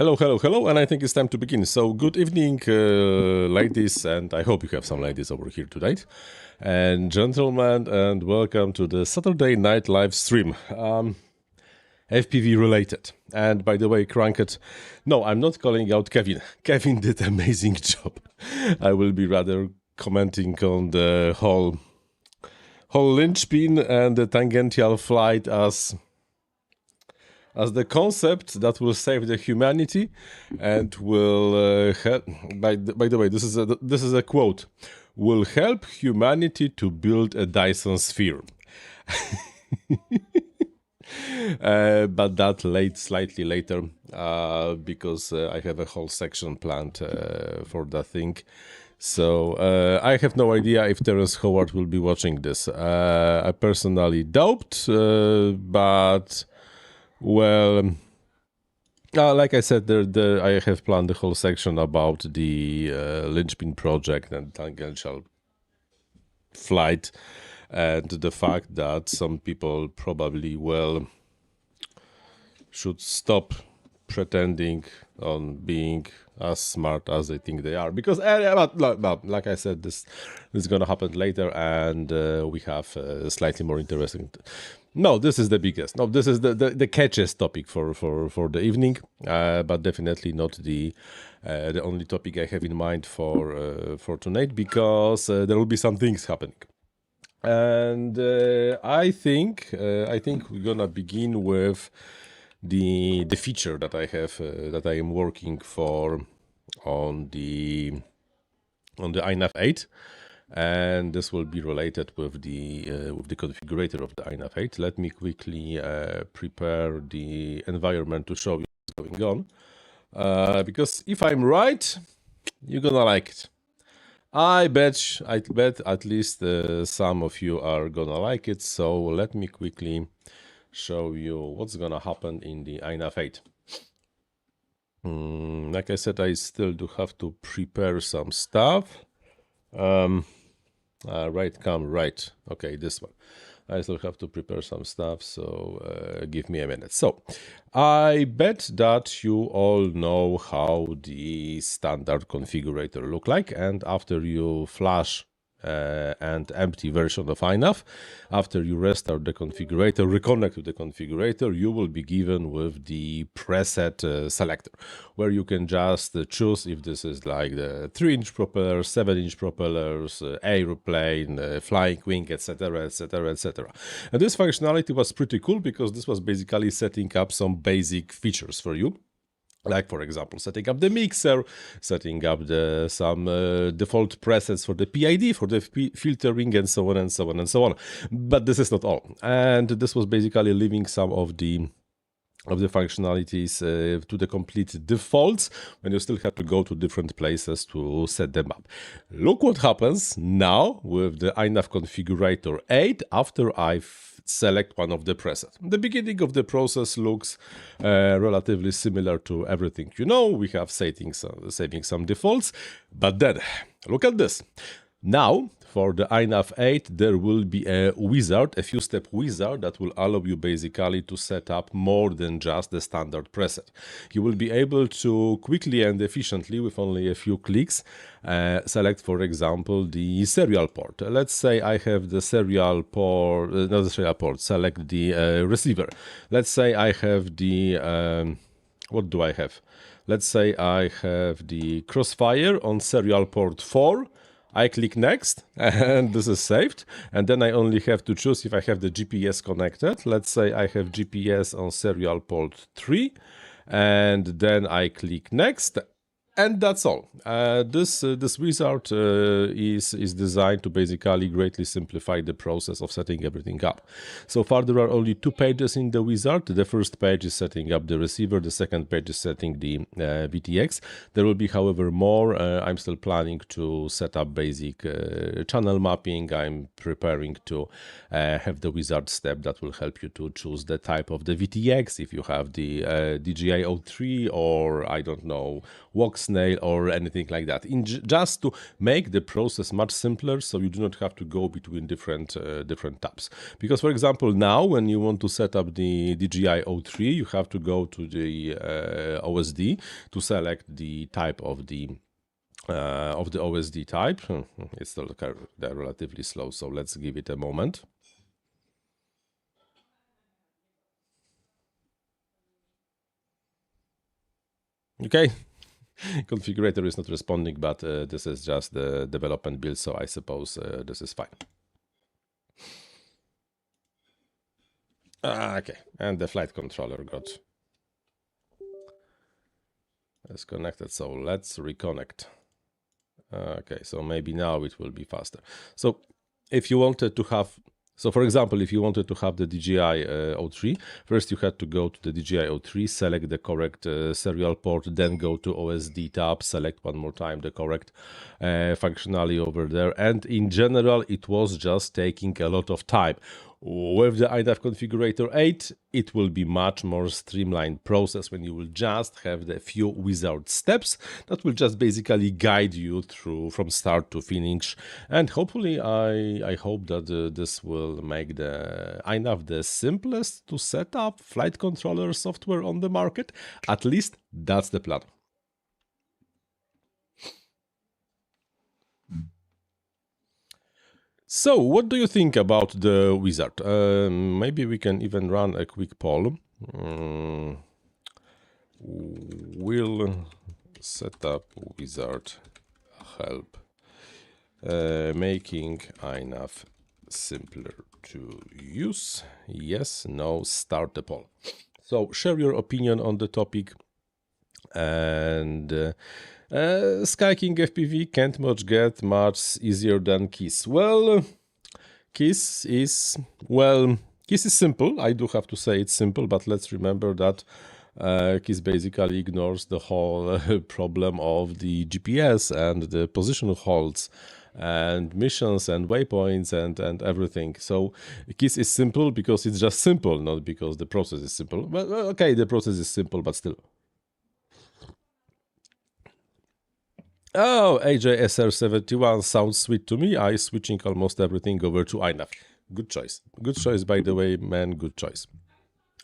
Hello, hello, hello, and I think it's time to begin. So, good evening, ladies, and I hope you have some ladies over here tonight, and gentlemen, and welcome to the Saturday night live stream, FPV related. And by the way, Cranked, no, I'm not calling out Kevin. Kevin did an amazing job. I will be rather commenting on the whole Lynchpin and the Tangential flight as the concept that will save the humanity and will help. By the way, this is a quote. Will help humanity to build a Dyson sphere. But that slightly later, because I have a whole section planned for that thing. So I have no idea if Terrance Howard will be watching this. I personally doubt, but well, like I said, I have planned the whole section about the Lynchpin project and Tangential flight, and the fact that some people probably should stop pretending on being as smart as they think they are, because but like I said, this is gonna happen later, and we have slightly more interesting. No, this is the biggest. No, this is the catchiest topic for the evening, but definitely not the only topic I have in mind for tonight, because there will be some things happening. And I think we're gonna begin with the feature that I have that I am working for on the Inav 8, and this will be related with the configurator of the Inav 8. Let me quickly prepare the environment to show you what's going on, because if I'm right, you're gonna like it. I bet at least some of you are gonna like it. So let me quickly show you what's gonna happen in the Inav 8. Like I said, I still do have to prepare some stuff. Right. Okay, this one. I still have to prepare some stuff, so give me a minute. So, I bet that you all know how the standard configurator look like, and after you flash and empty version of Inav, after you restart the configurator, reconnect to the configurator, you will be given with the preset selector, where you can just choose if this is like the 3-inch propeller, 7-inch propellers, aeroplane, flying wing, etc, etc, etc. And this functionality was pretty cool, because this was basically setting up some basic features for you. Like, for example, setting up the mixer, setting up some default presets for the PID, for the filtering, and so on and so on and so on. But this is not all. And this was basically leaving some of the functionalities to the complete defaults, when you still have to go to different places to set them up. Look what happens now with the Inav configurator 8 after I select one of the presets. The beginning of the process looks relatively similar to everything you know. We have saving some defaults, but then look at this. Now, for the Inav 8, there will be a wizard, a few-step wizard that will allow you basically to set up more than just the standard preset. You will be able to quickly and efficiently, with only a few clicks, select, for example, the serial port. Let's say I have the serial port, not the serial port, select the receiver. Let's say I have the, what do I have? Let's say I have the Crossfire on serial port 4. I click next, and this is saved, and then I only have to choose if I have the GPS connected. Let's say I have GPS on serial port 3, and then I click next, and that's all. This wizard is designed to basically greatly simplify the process of setting everything up. So far, there are only 2 pages in the wizard. The first page is setting up the receiver. The second page is setting the VTX. There will be, however, more. I'm still planning to set up basic channel mapping. I'm preparing to have the wizard step that will help you to choose the type of the VTX, if you have the DJI-03 or, I don't know, Vox snail or anything like that. Just to make the process much simpler, so you do not have to go between different tabs. Because, for example, now when you want to set up the DJI-03, you have to go to the OSD to select the type of the OSD type. It's still they're relatively slow, so let's give it a moment. Okay, configurator is not responding, but this is just the development build, so I suppose this is fine. Okay, and the flight controller is connected, so let's reconnect. Okay, so maybe now it will be faster. So if you wanted to have, so for example, if you wanted to have the DJI-03, first you had to go to the DJI-03, select the correct serial port, then go to OSD tab, select one more time the correct functionality over there. And in general, it was just taking a lot of time. With the Inav Configurator 8, it will be much more streamlined process when you will just have the few wizard steps that will just basically guide you through from start to finish. And hopefully, I hope that this will make the Inav the simplest to set up flight controller software on the market. At least that's the plan. So, what do you think about the wizard? Maybe we can even run a quick poll. Will set up wizard help making Inav simpler to use? Yes, no, start the poll. So, share your opinion on the topic. And Sky King FPV can't get much easier than Kiss. Well, Kiss is simple. I do have to say it's simple, but let's remember that Kiss basically ignores the whole problem of the GPS and the position holds and missions and waypoints and everything. So Kiss is simple because it's just simple, not because the process is simple. Well, okay, the process is simple, but still. Oh, AJSR71 sounds sweet to me. I switching almost everything over to Inav. Good choice. Good choice, by the way, man. Good choice.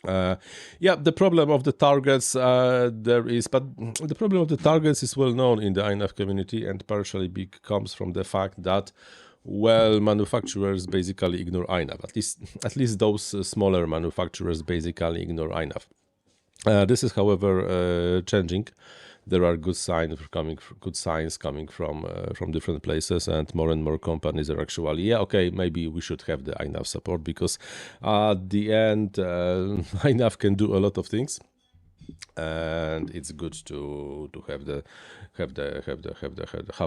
Yeah, the problem of the targets the problem of the targets is well known in the Inav community, and partially comes from the fact that, well, manufacturers basically ignore Inav. At least those smaller manufacturers basically ignore Inav. This is, however, changing. There are good signs coming from different places, and more companies are actually, yeah, okay, maybe we should have the Inav support, because at the end, Inav can do a lot of things, and it's good to have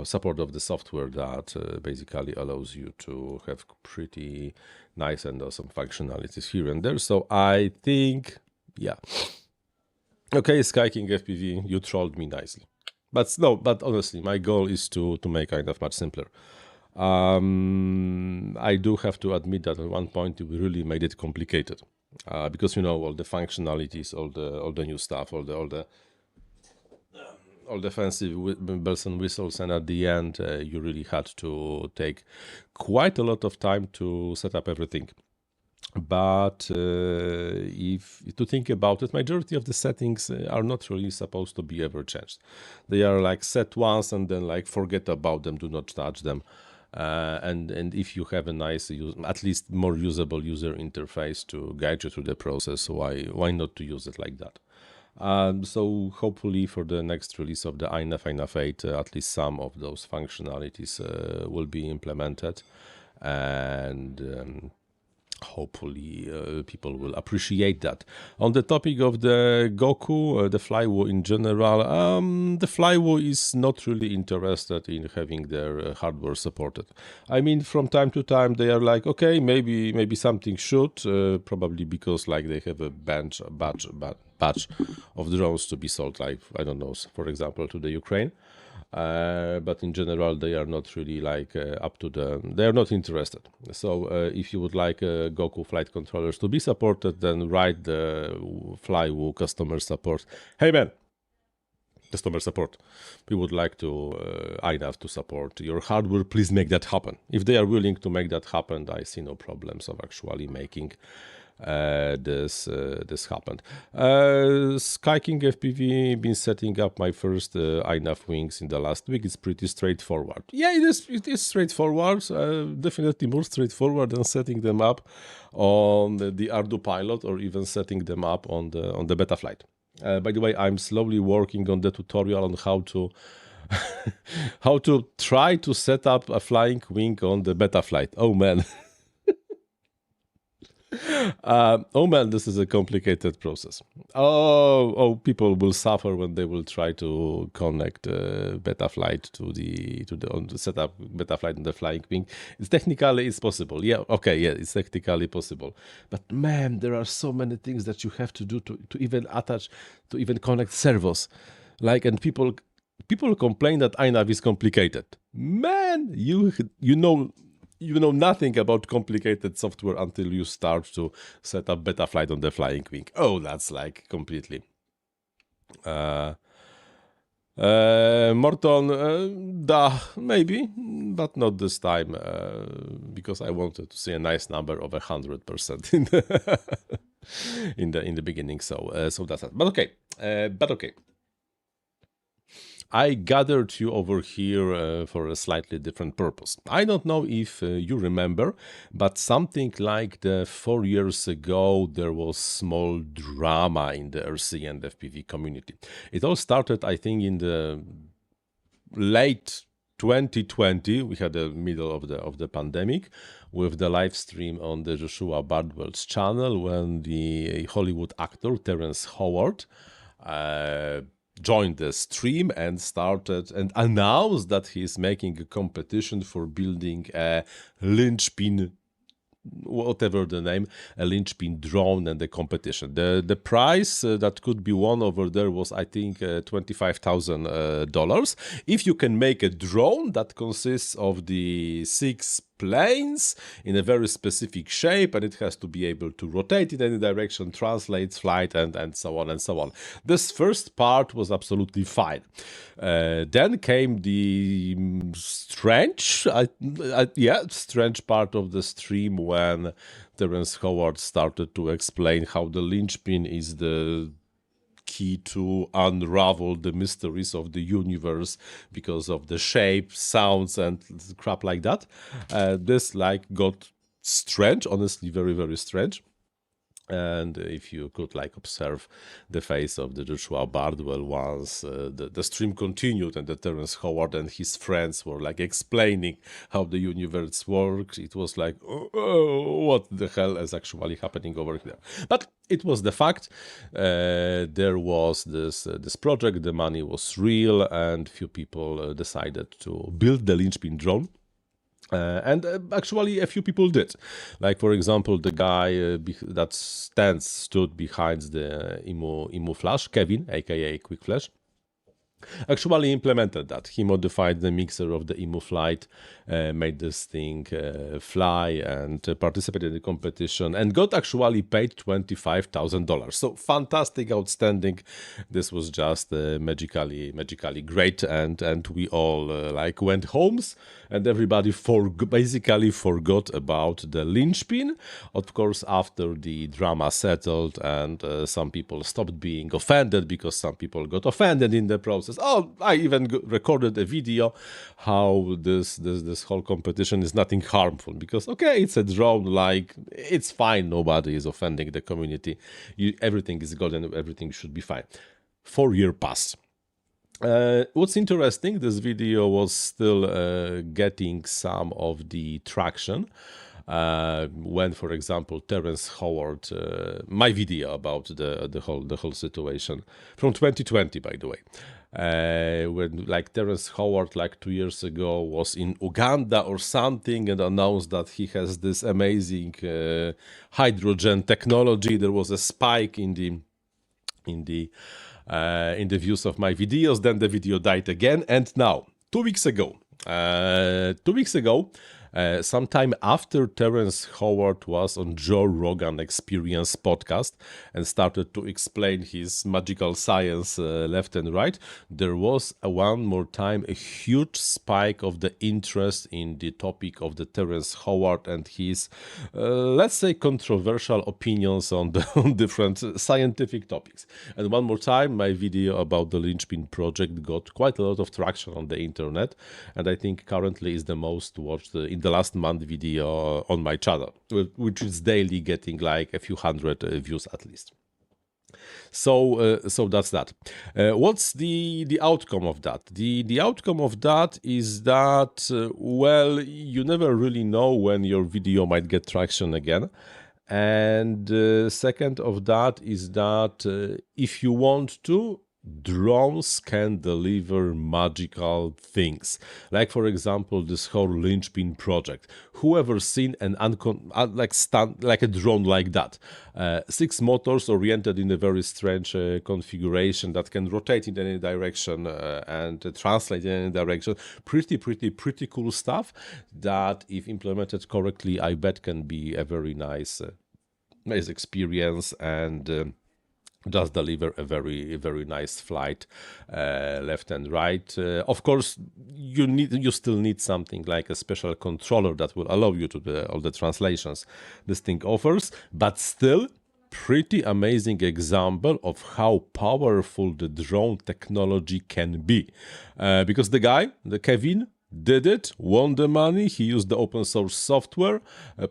support of the software that basically allows you to have pretty nice and awesome functionalities here and there. So I think, yeah. Okay, Sky King FPV, you trolled me nicely. But honestly, my goal is to make Inav much simpler. I do have to admit that at one point we really made it complicated. Because, you know, all the functionalities, all the new stuff, all the fancy bells and whistles, and at the end you really had to take quite a lot of time to set up everything. But if to think about it, majority of the settings are not really supposed to be ever changed. They are like set once and then like forget about them, do not touch them. And if you have a nice, at least more usable user interface to guide you through the process, why not to use it like that? So hopefully for the next release of the Inav 8, at least some of those functionalities will be implemented, and hopefully people will appreciate that. On the topic of the Goku, the Flywoo in general, the Flywoo is not really interested in having their hardware supported. I mean, from time to time they are like, okay, maybe something should, probably because like they have a batch of drones to be sold, like, I don't know, for example, to the Ukraine. But in general, they are not really like they are not interested. So if you would like Goku flight controllers to be supported, then write the Flywoo customer support. Hey man, customer support. We would like to Inav to support your hardware. Please make that happen. If they are willing to make that happen, I see no problems of actually making this happened. Sky King FPV been setting up my first Inav wings in the last week. It's pretty straightforward. Yeah, it is straightforward. Definitely more straightforward than setting them up on the Ardu Pilot or even setting them up on the Betaflight. By the way, I'm slowly working on the tutorial on how to how to try to set up a flying wing on the Betaflight. Oh man. Oh man, this is a complicated process. Oh, people will suffer when they will try to connect Betaflight to set up Betaflight on the flying wing. It's possible. Yeah, okay, yeah, it's technically possible. But man, there are so many things that you have to do to even attach, to even connect servos. And people complain that Inav is complicated. Man, you know nothing about complicated software until you start to set up Betaflight on the flying wing. Oh, that's like completely. Morton, maybe, but not this time, because I wanted to see a nice number of 100% in the beginning. So that's it. But okay. I gathered you over here for a slightly different purpose. I don't know if you remember, but something like 4 years ago, there was small drama in the RC and FPV community. It all started, I think, in the late 2020. We had the middle of the pandemic with the live stream on the Joshua Bardwell's channel when the Hollywood actor Terrance Howard joined the stream and started and announced that he's making a competition for building a Lynchpin, whatever the name, a Lynchpin drone, and the competition. The prize that could be won over there was, I think, $25,000. If you can make a drone that consists of the 6 planes in a very specific shape, and it has to be able to rotate in any direction, translate, flight, and so on and so on. This first part was absolutely fine. Then came the strange part of the stream when Terrance Howard started to explain how the Lynchpin is the key to unravel the mysteries of the universe because of the shape, sounds, and crap like that. This got strange, honestly, very, very strange. And if you could observe the face of the Joshua Bardwell once the stream continued and the Terrance Howard and his friends were explaining how the universe works, it was oh, what the hell is actually happening over there? But it was the fact. There was this project, the money was real, and few people decided to build the Lynchpin drone. And actually a few people did. For example, the guy that stood behind the EmuFlash, Kevin, aka quickflash, actually implemented that. He modified the mixer of the EmuFlight, made this thing fly, and participated in the competition and got actually paid $25,000. So fantastic, outstanding. This was just magically great, and we all went homes, and everybody basically forgot about the Lynchpin. Of course, after the drama settled, and some people stopped being offended because some people got offended in the process. Oh, I even recorded a video how this whole competition is nothing harmful, because okay, it's a drone, it's fine, nobody is offending the community, everything is good and everything should be fine. 4 years passed. What's interesting, this video was still getting some of the traction when, for example, Terrance Howard, my video about the whole situation from 2020, by the way, when Terrance Howard 2 years ago was in Uganda or something and announced that he has this amazing hydrogen technology. There was a spike in the views of my videos. Then the video died again, and now 2 weeks ago sometime after Terrance Howard was on Joe Rogan Experience podcast and started to explain his magical science left and right, there was one more time a huge spike of the interest in the topic of the Terrance Howard and his, let's say, controversial opinions on the on different scientific topics. And one more time, my video about the Lynchpin project got quite a lot of traction on the internet, and I think currently is the most watched in the last month video on my channel, which is daily getting like a few hundred views at least. So that's that. What's the outcome of that? The outcome of that is that, well, you never really know when your video might get traction again. And second of that is that if you want to, drones can deliver magical things. Like, for example, this whole Lynchpin project. Whoever seen an like a drone like that? 6 motors oriented in a very strange configuration that can rotate in any direction and translate in any direction. Pretty cool stuff that, if implemented correctly, I bet can be a very nice experience and does deliver a very nice flight left and right. Of course, you still need something like a special controller that will allow you to do all the translations this thing offers, but still pretty amazing example of how powerful the drone technology can be. Because the Kevin, did it, won the money, he used the open source software,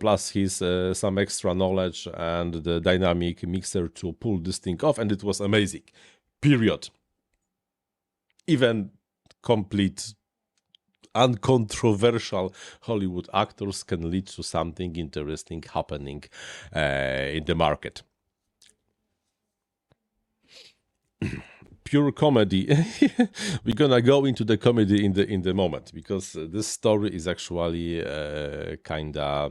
plus his some extra knowledge and the dynamic mixer to pull this thing off, and it was amazing. Period. Even complete uncontroversial Hollywood actors can lead to something interesting happening in the market. Pure comedy. We're gonna go into the comedy in the moment, because this story is actually kinda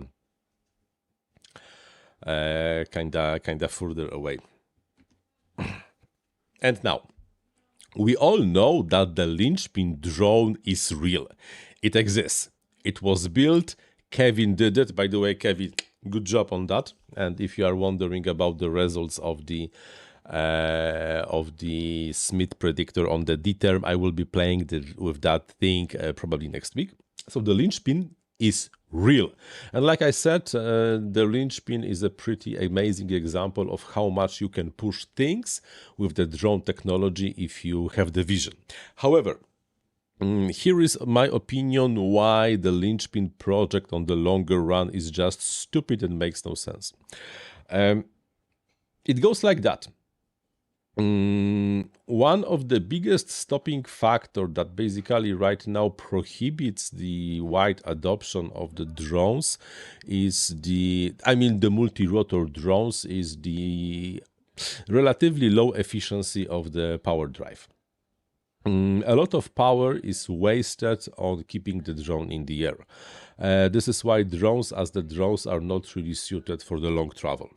further away. And now, we all know that the Lynchpin drone is real. It exists. It was built. Kevin did it. By the way, Kevin, good job on that. And if you are wondering about the results of the Smith predictor on the D term, I will be playing with that thing probably next week. So the Lynchpin is real. And like I said, the Lynchpin is a pretty amazing example of how much you can push things with the drone technology if you have the vision. However, here is my opinion why the Lynchpin project on the longer run is just stupid and makes no sense. It goes like that. One of the biggest stopping factor that basically right now prohibits the wide adoption of the drones is the multi-rotor drones, is the relatively low efficiency of the power drive. A lot of power is wasted on keeping the drone in the air. This is why drones are not really suited for the long travel.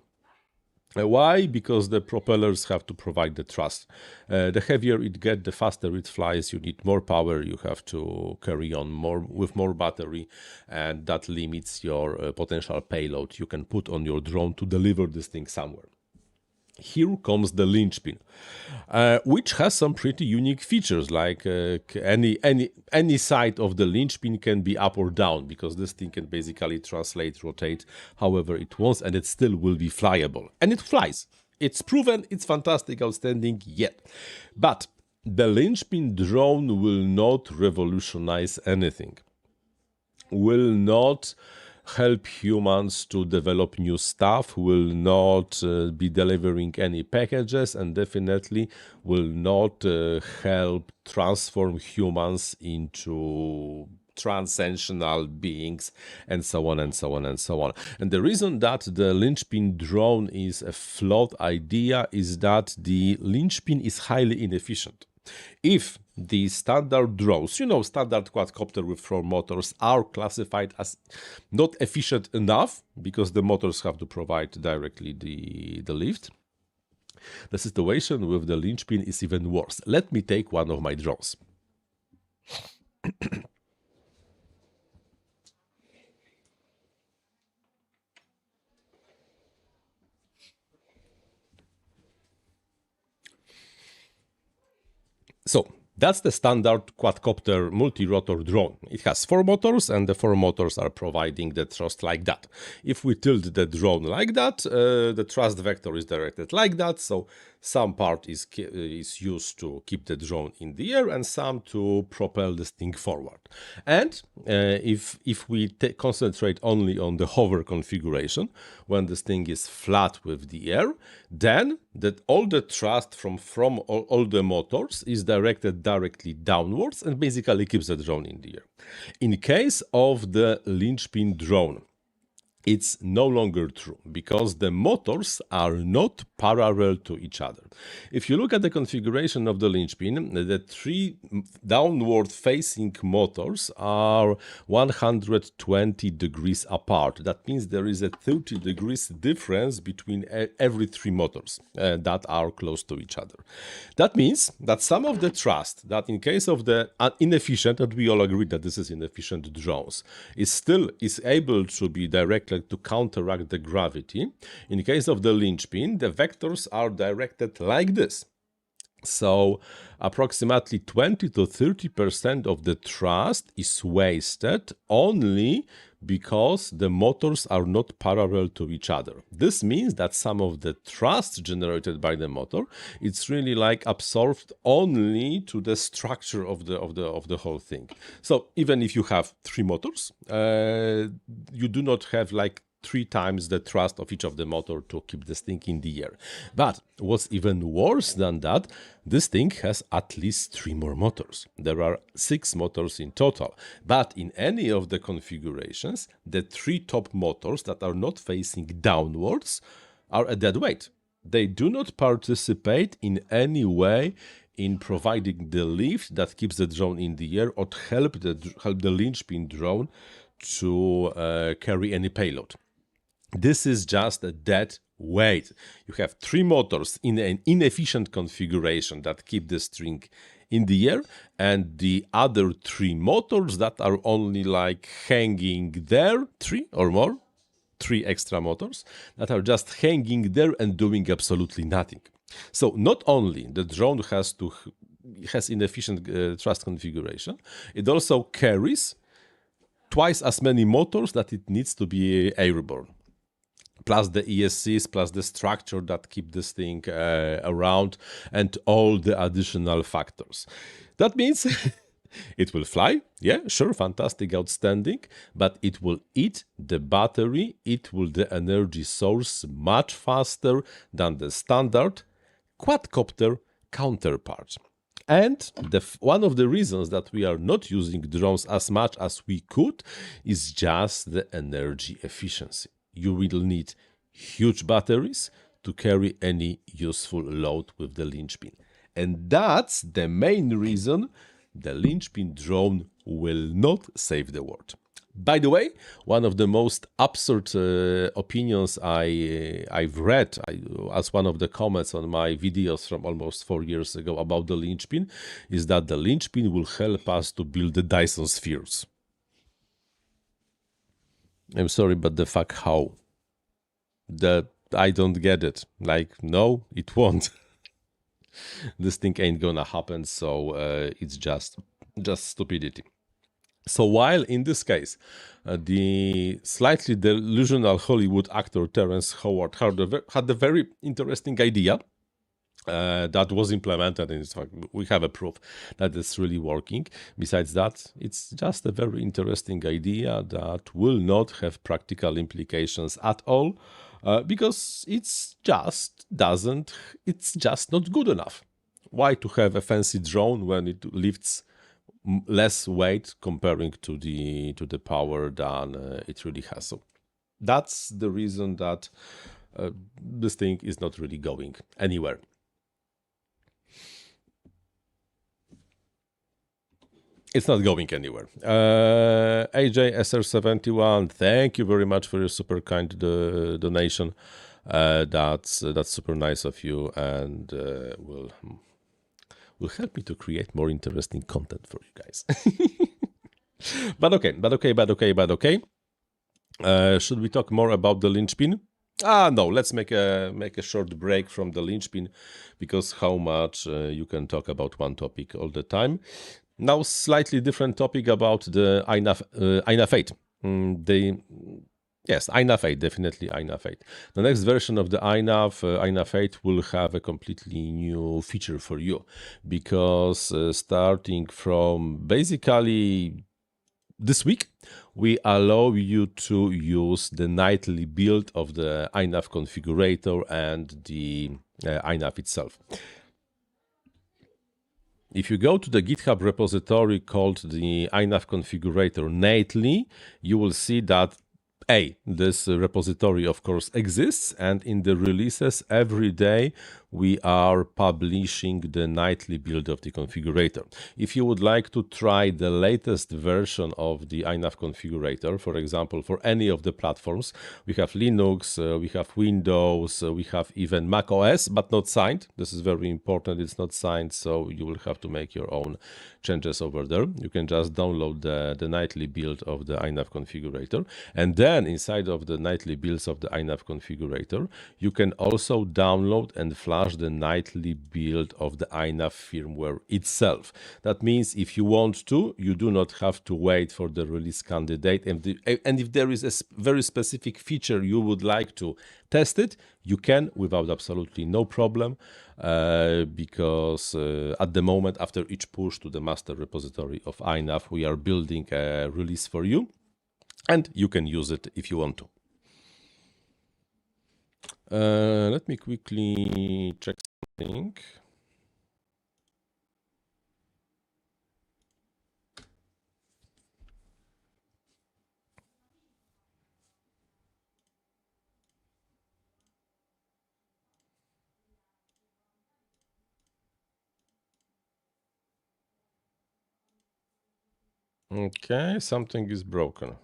Why? Because the propellers have to provide the thrust. The heavier it gets, the faster it flies. You need more power. You have to carry on with more battery, and that limits your potential payload you can put on your drone to deliver this thing somewhere. Here comes the Lynchpin, which has some pretty unique features, like any side of the Lynchpin can be up or down, because this thing can basically translate, rotate however it wants, and it still will be flyable. And it flies. It's proven, it's fantastic, outstanding, yet. But the Lynchpin drone will not revolutionize anything, will not help humans to develop new stuff, will not be delivering any packages, and definitely will not help transform humans into transcendental beings, and so on and so on and so on. And the reason that the Lynchpin drone is a flawed idea is that the Lynchpin is highly inefficient. If the standard drones, standard quadcopter with 4 motors, are classified as not efficient enough because the motors have to provide directly the lift, the situation with the Lynchpin is even worse. Let me take one of my drones. So that's the standard quadcopter multi-rotor drone. It has 4 motors, and the 4 motors are providing the thrust like that. If we tilt the drone like that, the thrust vector is directed like that, so some part is used to keep the drone in the air and some to propel this thing forward. And if we concentrate only on the hover configuration, when this thing is flat with the air, then all the thrust from all the motors is directed directly downwards and basically keeps the drone in the air. In case of the Lynchpin drone, it's no longer true because the motors are not parallel to each other. If you look at the configuration of the Lynchpin, the 3 downward facing motors are 120 degrees apart. That means there is a 30 degrees difference between every 3 motors that are close to each other. That means that some of the thrust that in case of the inefficient, and we all agree that this is inefficient drones, is able to be directed to counteract the gravity. In case of the Lynchpin, the vectors are directed like this. So approximately 20 to 30% of the thrust is wasted only because the motors are not parallel to each other. This means that some of the thrust generated by the motor, it's really like absorbed only to the structure of the whole thing. So even if you have 3 motors, you do not have like 3 times the thrust of each of the motor to keep this thing in the air. But what's even worse than that, this thing has at least 3 more motors. There are 6 motors in total. But in any of the configurations, the 3 top motors that are not facing downwards are a dead weight. They do not participate in any way in providing the lift that keeps the drone in the air or help the Lynchpin drone to carry any payload. This is just a dead weight. You have 3 motors in an inefficient configuration that keep the string in the air, and the other 3 motors that are only like hanging there, 3 or more, 3 extra motors that are just hanging there and doing absolutely nothing. So not only the drone has inefficient thrust configuration, it also carries twice as many motors that it needs to be airborne, plus the ESCs, plus the structure that keep this thing around, and all the additional factors. That means it will fly, yeah, sure, fantastic, outstanding, but it will eat the battery, it will the energy source much faster than the standard quadcopter counterpart. And one of the reasons that we are not using drones as much as we could is just the energy efficiency. You will need huge batteries to carry any useful load with the Lynchpin. And that's the main reason the Lynchpin drone will not save the world. By the way, one of the most absurd opinions I've read as one of the comments on my videos from almost 4 years ago about the Lynchpin is that the Lynchpin will help us to build the Dyson spheres. I'm sorry, but the fuck how? I don't get it. Like, no, it won't. This thing ain't gonna happen, so it's just stupidity. So while in this case, the slightly delusional Hollywood actor Terrance Howard had a very interesting idea that was implemented, and in fact, we have a proof that it's really working. Besides that, it's just a very interesting idea that will not have practical implications at all, because it's just not good enough. Why to have a fancy drone when it lifts less weight comparing to the power than it really has? So that's the reason that this thing is not really going anywhere. It's not going anywhere. AJ SR71, thank you very much for your super kind donation. That's super nice of you, and will help me to create more interesting content for you guys. But okay. Should we talk more about the Lynchpin? No, let's make a short break from the Lynchpin, because how much you can talk about one topic all the time. Now, slightly different topic about the Inav 8. Yes, Inav 8, definitely Inav 8. The next version of the Inav 8 will have a completely new feature for you, because starting from basically this week, we allow you to use the nightly build of the Inav configurator and the Inav itself. If you go to the GitHub repository called the Inav configurator nightly, you will see that this repository of course exists, and in the releases every day we are publishing the nightly build of the configurator. If you would like to try the latest version of the Inav configurator, for example, for any of the platforms, we have Linux, we have Windows, we have even Mac OS, but not signed. This is very important, it's not signed, so you will have to make your own changes over there. You can just download the nightly build of the Inav configurator, and then inside of the nightly builds of the Inav configurator, you can also download and flash the nightly build of the Inav firmware itself. That means if you want to, you do not have to wait for the release candidate, and if there is a very specific feature you would like to test it, you can without absolutely no problem, because at the moment, after each push to the master repository of Inav, we are building a release for you, and you can use it if you want to. Let me quickly check something. Okay, something is broken.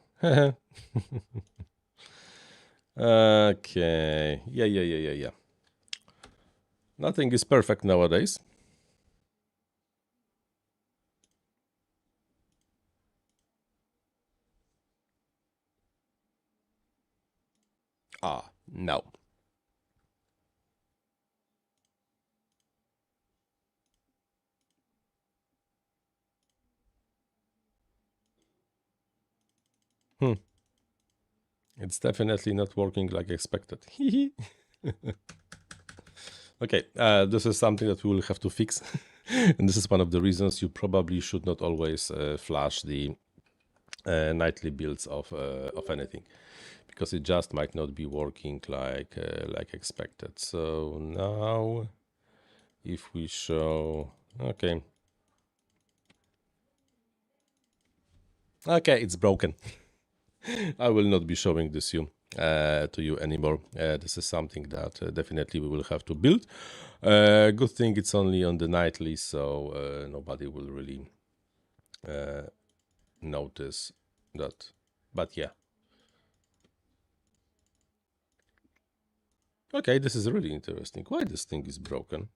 Okay, yeah. Nothing is perfect nowadays. No. It's definitely not working like expected. Okay, this is something that we will have to fix. And this is one of the reasons you probably should not always flash the nightly builds of anything, because it just might not be working like expected. So now, if we show, okay, it's broken. I will not be showing this to you anymore. This is something that definitely we will have to build. Good thing it's only on the nightly, so nobody will really notice that. But yeah. Okay, this is really interesting. Why this thing is broken?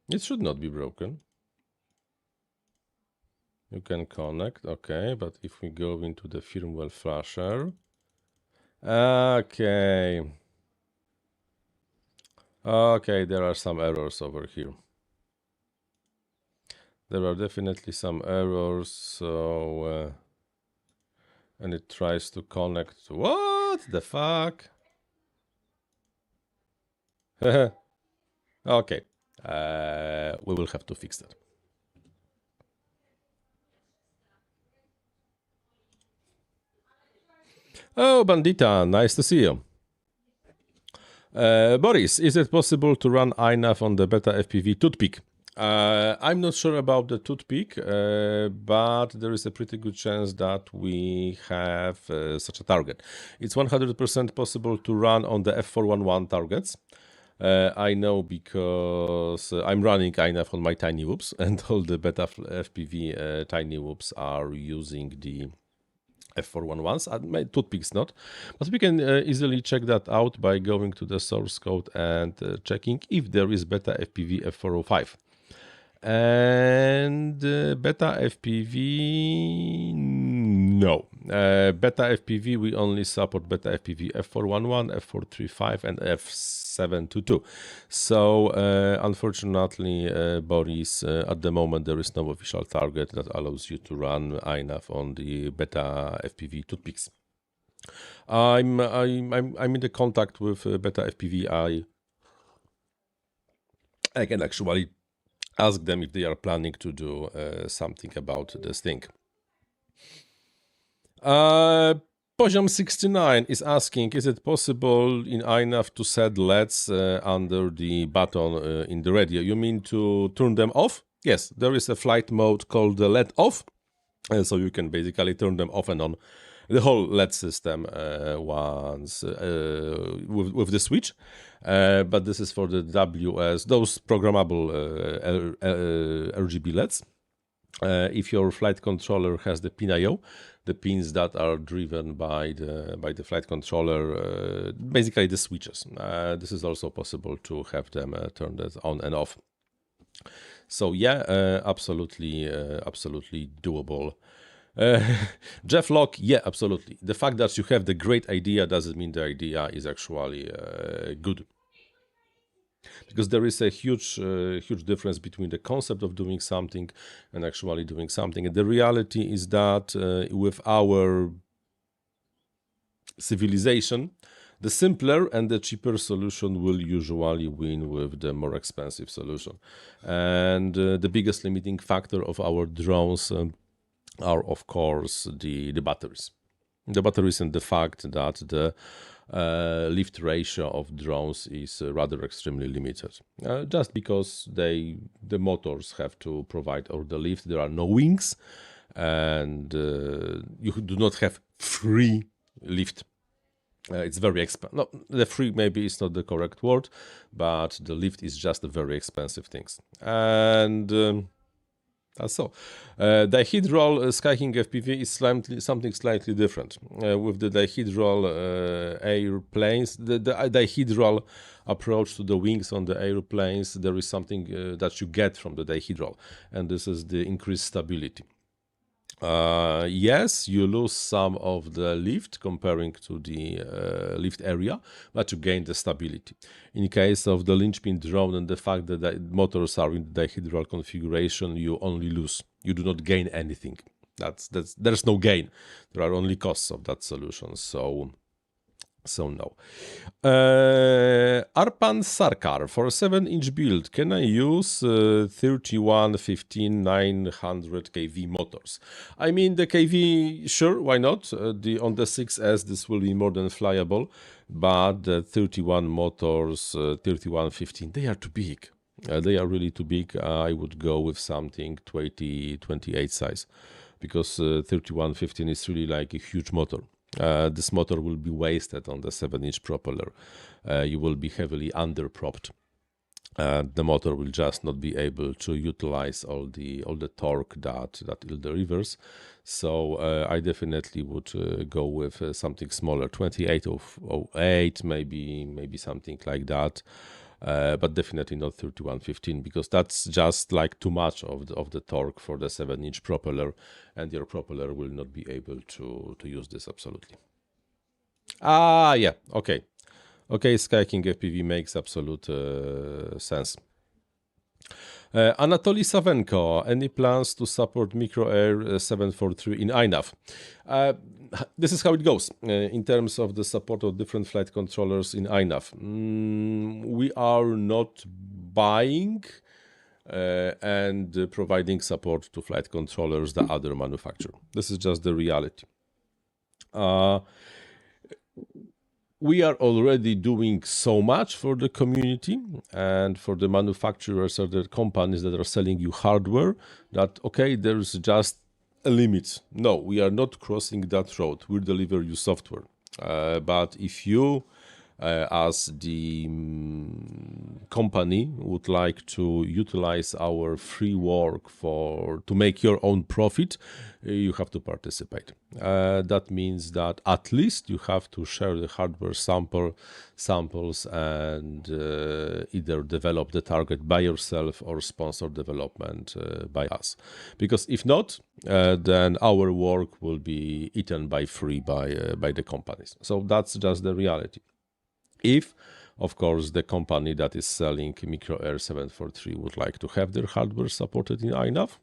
It should not be broken. You can connect, okay, but if we go into the firmware flasher, okay, there are some errors over here. There are definitely some errors, so and it tries to connect. What the fuck? Okay, we will have to fix that. Oh, Bandita, nice to see you. Boris, is it possible to run Inav on the beta FPV toothpick? I'm not sure about the toothpick, but there is a pretty good chance that we have such a target. It's 100% possible to run on the F411 targets. I know because I'm running Inav on my tiny whoops, and all the beta FPV tiny whoops are using the F411s. My toothpicks not, but we can easily check that out by going to the source code and checking if there is beta FPV F405. And beta FPV, No. Beta FPV, we only support Beta FPV F411, F435, and F722. So, unfortunately, Boris, at the moment there is no official target that allows you to run Inav on the Beta FPV toothpicks. I'm in the contact with Beta FPV. I can actually ask them if they are planning to do something about this thing. Poziom 69 is asking, is it possible in Inav to set LEDs under the button in the radio? You mean to turn them off? Yes, there is a flight mode called the LED off, so you can basically turn them off and on the whole LED system once with the switch. But this is for the WS, those programmable RGB LEDs. If your flight controller has the pin IO, the pins that are driven by the flight controller, basically the switches. This is also possible to have them turned on and off. So yeah, absolutely doable. Jeff Locke, yeah, absolutely. The fact that you have the great idea doesn't mean the idea is actually good. Because there is a huge difference between the concept of doing something and actually doing something. And the reality is that with our civilization, the simpler and the cheaper solution will usually win with the more expensive solution. And the biggest limiting factor of our drones are, of course, the batteries. The batteries and the fact that the lift ratio of drones is rather extremely limited. Just because the motors have to provide all the lift, there are no wings, and you do not have free lift. It's very expensive. No, the free maybe is not the correct word, but the lift is just a very expensive thing. And so, dihedral Skyking FPV is something slightly different. With the dihedral airplanes, the dihedral approach to the wings on the airplanes, there is something that you get from the dihedral, and this is the increased stability. Yes, you lose some of the lift comparing to the lift area, but you gain the stability. In case of the Lynchpin drone and the fact that the motors are in the dihedral configuration, you only lose. You do not gain anything. There's no gain. There are only costs of that solution. So no. Arpan Sarkar, for a 7-inch build, can I use 31, 15, 900 kV motors? I mean, the kV, sure, why not? On the 6S, this will be more than flyable, but the 31 motors, 31, 15, they are too big. They are really too big. I would go with something 20, 28 size, because 31, 15 is really like a huge motor. This motor will be wasted on the 7-inch propeller. You will be heavily underpropped. The motor will just not be able to utilize all the torque that it delivers. So I definitely would go with something smaller, 2808, maybe something like that. But definitely not 3115, because that's just like too much of the torque for the 7-inch propeller, and your propeller will not be able to use this absolutely. Yeah, okay, Skyking FPV makes absolute sense. Anatoly Savenko, any plans to support MicroAir 743 in Inav? This is how it goes in terms of the support of different flight controllers in Inav. We are not buying and providing support to flight controllers that other manufacture. This is just the reality. We are already doing so much for the community and for the manufacturers or the companies that are selling you hardware that, okay, there's just a limit. No, we are not crossing that road. We'll deliver you software. But if you as the company would like to utilize our free work to make your own profit, you have to participate. That means that at least you have to share the hardware samples and either develop the target by yourself or sponsor development by us. Because if not, then our work will be eaten by free by the companies. So that's just the reality. If, of course, the company that is selling Micro Air 743 would like to have their hardware supported in Inav,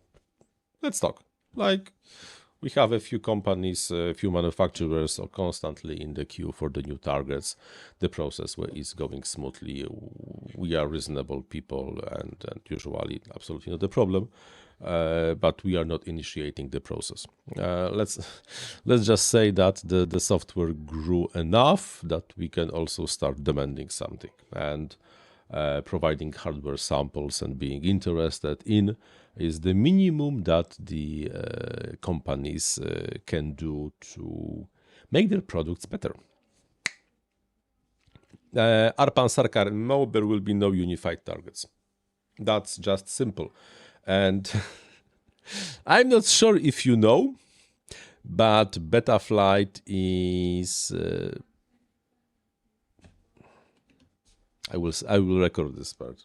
let's talk. Like, we have a few companies, a few manufacturers are constantly in the queue for the new targets. The process is going smoothly. We are reasonable people and usually absolutely not a problem. But we are not initiating the process. Let's just say that the software grew enough that we can also start demanding something, and providing hardware samples and being interested in is the minimum that the companies can do to make their products better. Arpan Sarkar, no, there will be no unified targets. That's just simple. And I'm not sure if you know, but EmuFlight is... I will record this part.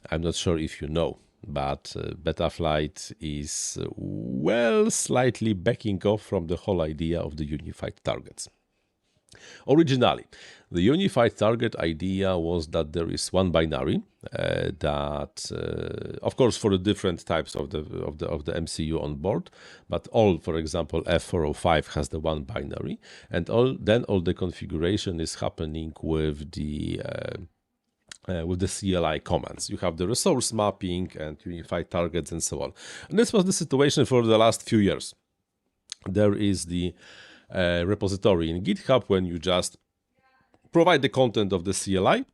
I'm not sure if you know, but EmuFlight is, well, slightly backing off from the whole idea of the unified targets. Originally, the unified target idea was that there is one binary that, of course, for the different types of the MCU on board, but all, for example, F405 has the one binary, and all the configuration is happening with the CLI commands. You have the resource mapping and unified targets and so on. And this was the situation for the last few years. There is the repository in GitHub when you just provide the content of the CLI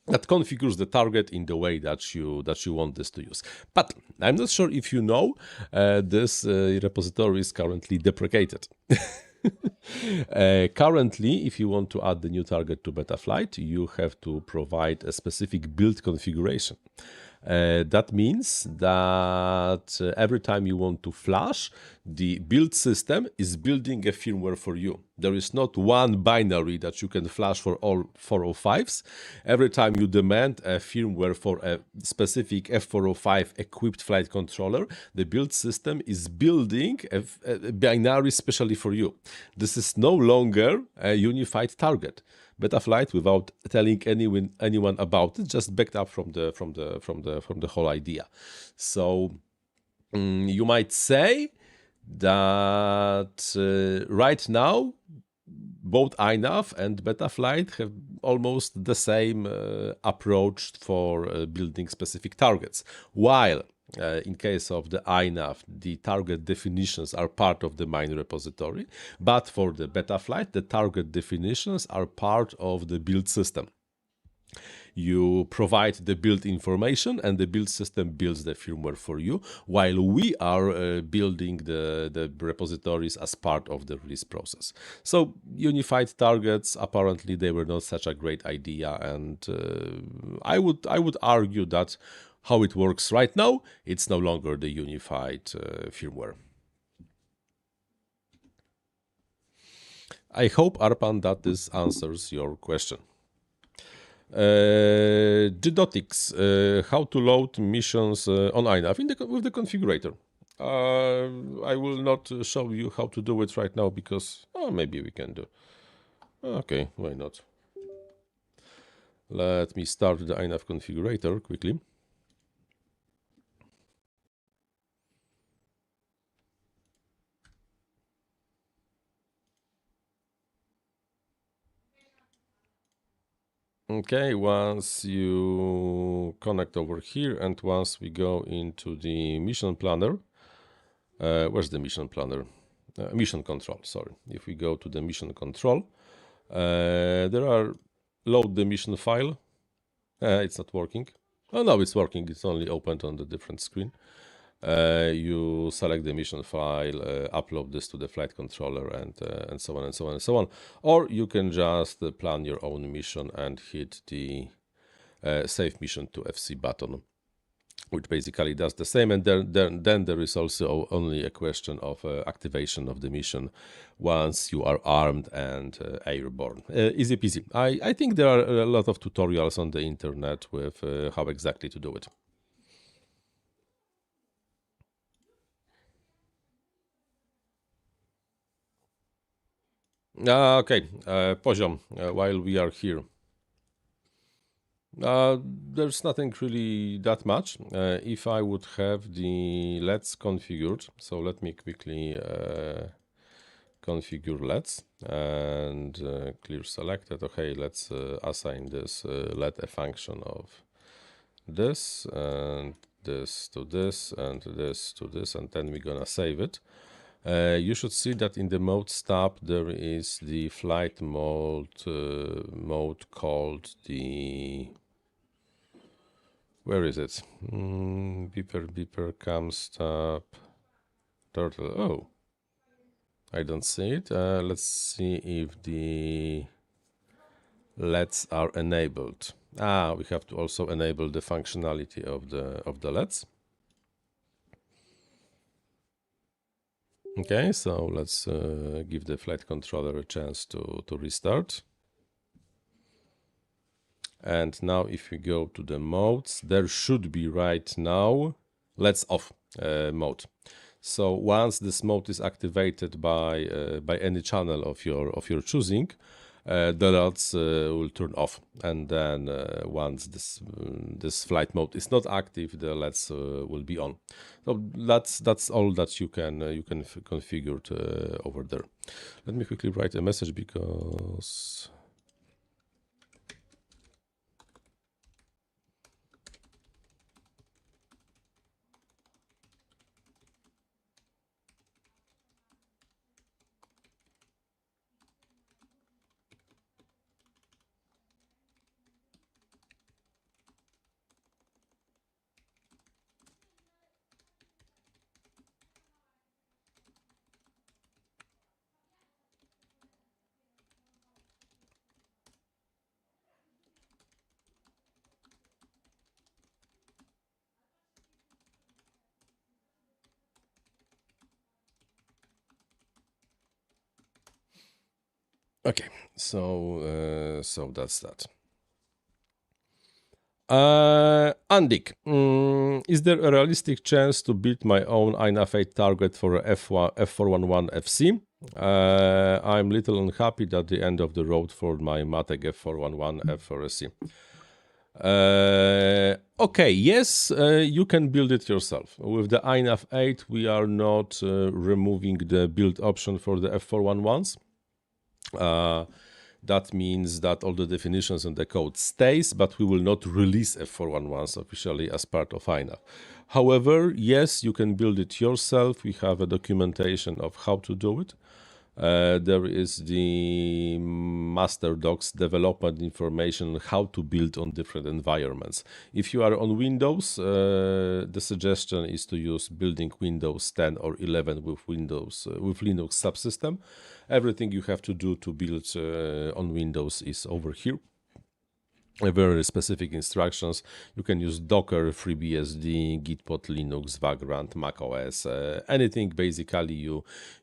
that configures the target in the way that you want this to use. But I'm not sure if you know, this repository is currently deprecated. Currently, if you want to add the new target to EmuFlight, you have to provide a specific build configuration. That means that every time you want to flash, the build system is building a firmware for you. There is not one binary that you can flash for all 405s. Every time you demand a firmware for a specific F405 equipped flight controller, the build system is building a binary specially for you. This is no longer a unified target. EmuFlight, without telling anyone about it, just backed up from the whole idea. So you might say that right now both Inav and EmuFlight have almost the same approach for building specific targets, while in case of the Inav, the target definitions are part of the main repository, but for the EmuFlight, the target definitions are part of the build system. You provide the build information and the build system builds the firmware for you, while we are building the repositories as part of the release process. So unified targets, apparently they were not such a great idea, and I would argue that how it works right now, it's no longer the unified firmware. I hope, Arpan, that this answers your question. Gedotics, how to load missions on Inav with the configurator. I will not show you how to do it right now because maybe we can do. Okay, why not? Let me start the Inav configurator quickly. Okay, once you connect over here and once we go into the mission planner, where's the mission planner? Mission control, sorry. If we go to the mission control, there are load the mission file. It's not working. Oh no, it's working. It's only opened on the different screen. you select the mission file, upload this to the flight controller, and so on and so on and so on. Or you can just plan your own mission and hit the save mission to FC button, which basically does the same. And then there is also only a question of activation of the mission once you are armed and airborne. Easy peasy. I think there are a lot of tutorials on the internet with how exactly to do it. Okay, poziom, while we are here. There's nothing really that much. If I would have the let's configured, so let me quickly configure let's and clear selected. Okay, let's assign this let a function of this and this to this and this to this, and then we're gonna save it. You should see that in the modes tab there is the flight mode called the, where is it? Beeper, cam stop, turtle. Oh, I don't see it. Let's see if the LEDs are enabled. We have to also enable the functionality of the LEDs. Okay, so let's give the flight controller a chance to restart. And now if we go to the modes, there should be right now let's off mode. So once this mode is activated by any channel of your choosing, the LEDs will turn off, and then once this flight mode is not active, the LEDs will be on. So that's all that you can configure over there. Let me quickly write a message because okay, so that's that. Andik, is there a realistic chance to build my own Inav 8 target for F411 FC? I'm little unhappy that the end of the road for my Matek F411 F4SC. Okay, yes, you can build it yourself. With the Inav 8, we are not removing the build option for the F411s. That means that all the definitions in the code stays, but we will not release F411s officially as part of Inav. However, yes, you can build it yourself. We have a documentation of how to do it. There is the master docs development information how to build on different environments. If you are on Windows, the suggestion is to use building Windows 10 or 11 with Linux subsystem. Everything you have to do to build on Windows is over here. Very specific instructions. You can use Docker, FreeBSD, Gitpod, Linux, Vagrant, macOS, anything basically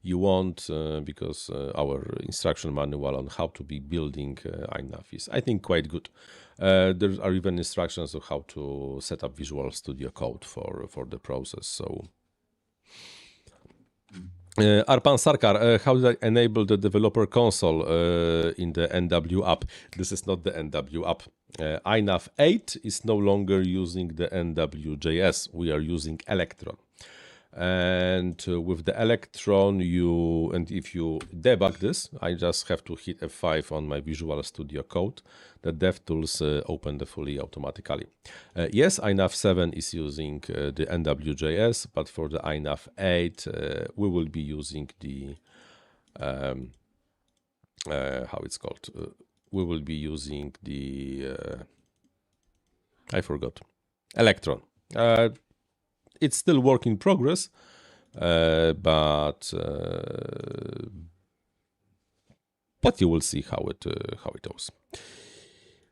you want, because our instruction manual on how to be building Inav is, I think, quite good. There are even instructions of how to set up Visual Studio Code for the process. So. Arpan Sarkar, how did I enable the developer console in the NW app? This is not the NW app. Inav 8 is no longer using the NW.js. We are using Electron. And with the Electron, if you debug this, I just have to hit F5 on my Visual Studio Code. The DevTools open the fully automatically. Yes, Inav 7 is using the NW.js, but for the Inav 8, we will be using the how it's called. We will be using the I forgot, Electron. It's still work in progress, but you will see how it goes.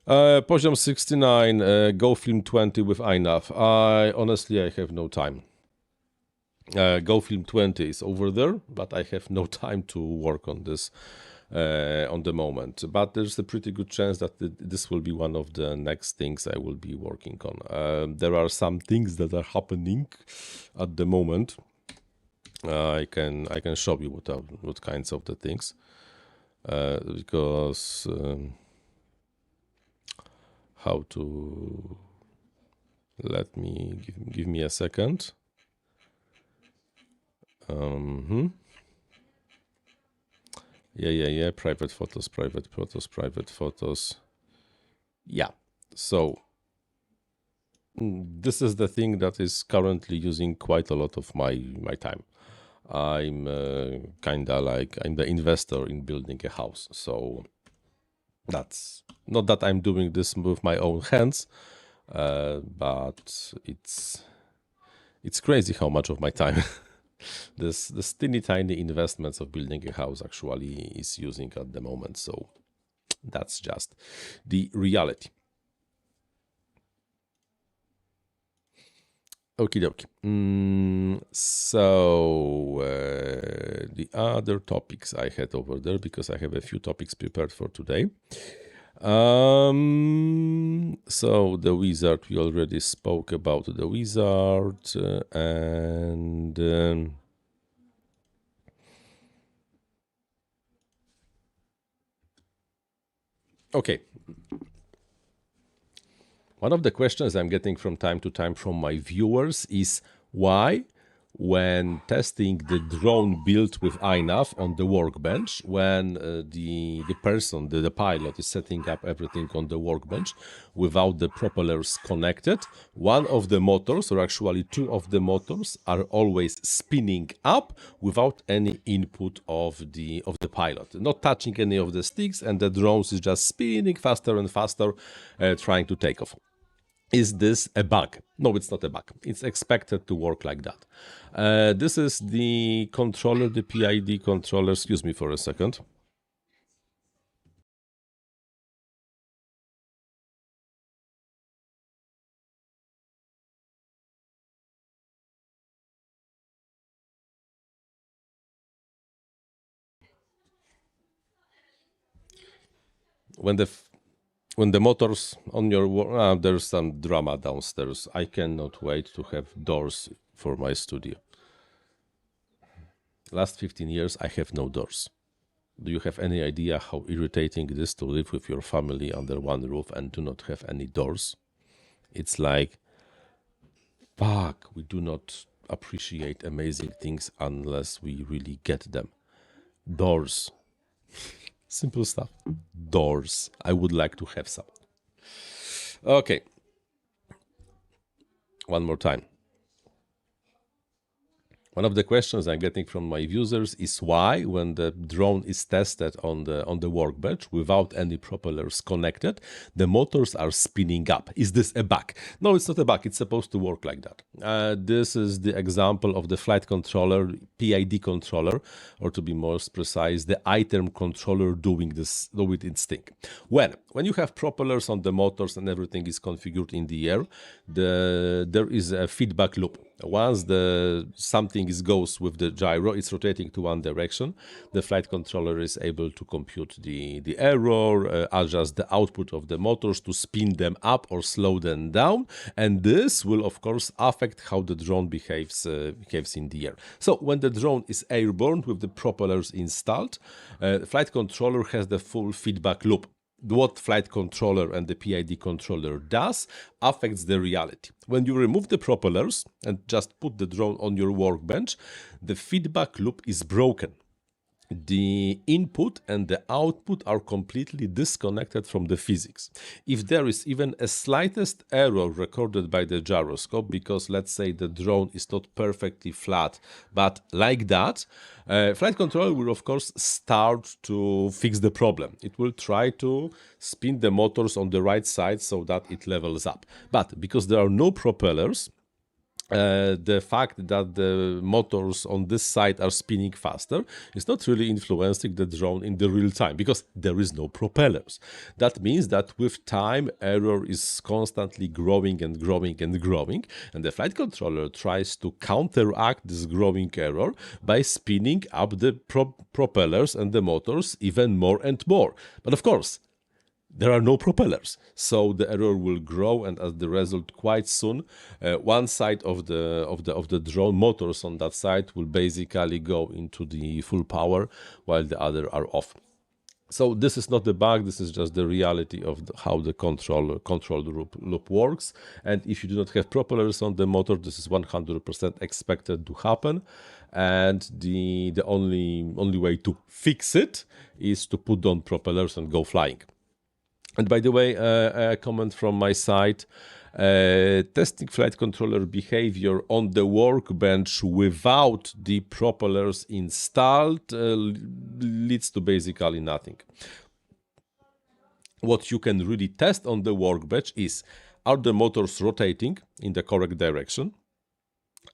Poziom 69, Go Film 20 with Inav. Honestly, I have no time. Go Film 20 is over there, but I have no time to work on this on the moment. But there's a pretty good chance that this will be one of the next things I will be working on. There are some things that are happening at the moment. I can show you what kinds of the things, because how to let me give me a second. Yeah. Private photos. Yeah. So this is the thing that is currently using quite a lot of my time. I'm kinda like I'm the investor in building a house. So that's not that I'm doing this with my own hands, but it's crazy how much of my time this teeny tiny investments of building a house actually is using at the moment. So that's just the reality. Okie dokie. So the other topics I had over there, because I have a few topics prepared for today. So the wizard, we already spoke about the wizard, and okay. One of the questions I'm getting from time to time from my viewers is why, when testing the drone built with Inav on the workbench, when the person, the pilot, is setting up everything on the workbench without the propellers connected, one of the motors, or actually two of the motors, are always spinning up without any input of the pilot, not touching any of the sticks, and the drone is just spinning faster and faster, trying to take off. Is this a bug? No, it's not a bug. It's expected to work like that. This is the controller, the PID controller. Excuse me for a second. When the motors on your there's some drama downstairs. I cannot wait to have doors for my studio. Last 15 years I have no doors. Do you have any idea how irritating it is to live with your family under one roof and do not have any doors? It's like, fuck, we do not appreciate amazing things unless we really get them. Doors. Simple stuff. Doors. I would like to have some. Okay. One more time. One of the questions I'm getting from my users is why, when the drone is tested on the workbench without any propellers connected, the motors are spinning up. Is this a bug? No, it's not a bug. It's supposed to work like that. This is the example of the flight controller, PID controller, or to be more precise, the item controller doing its thing. When you have propellers on the motors and everything is configured in the air, there is a feedback loop. Once something goes with the gyro, it's rotating to one direction, the flight controller is able to compute the error, adjust the output of the motors to spin them up or slow them down, and this will of course affect how the drone behaves in the air. So when the drone is airborne with the propellers installed, the flight controller has the full feedback loop. What flight controller and the PID controller does affects the reality. When you remove the propellers and just put the drone on your workbench, the feedback loop is broken. The input and the output are completely disconnected from the physics. If there is even a slightest error recorded by the gyroscope, because let's say the drone is not perfectly flat, but like that, flight controller will of course start to fix the problem. It will try to spin the motors on the right side so that it levels up. But because there are no propellers, the fact that the motors on this side are spinning faster is not really influencing the drone in the real time because there is no propellers. That means that with time, error is constantly growing and growing and growing, and the flight controller tries to counteract this growing error by spinning up the propellers and the motors even more and more. But of course, there are no propellers, so the error will grow, and as the result, quite soon, one side of the drone motors on that side will basically go into the full power, while the other are off. So this is not the bug. This is just the reality of how the control loop works. And if you do not have propellers on the motor, this is 100% expected to happen. And the only way to fix it is to put on propellers and go flying. And by the way, a comment from my side, testing flight controller behavior on the workbench without the propellers installed leads to basically nothing. What you can really test on the workbench is, are the motors rotating in the correct direction?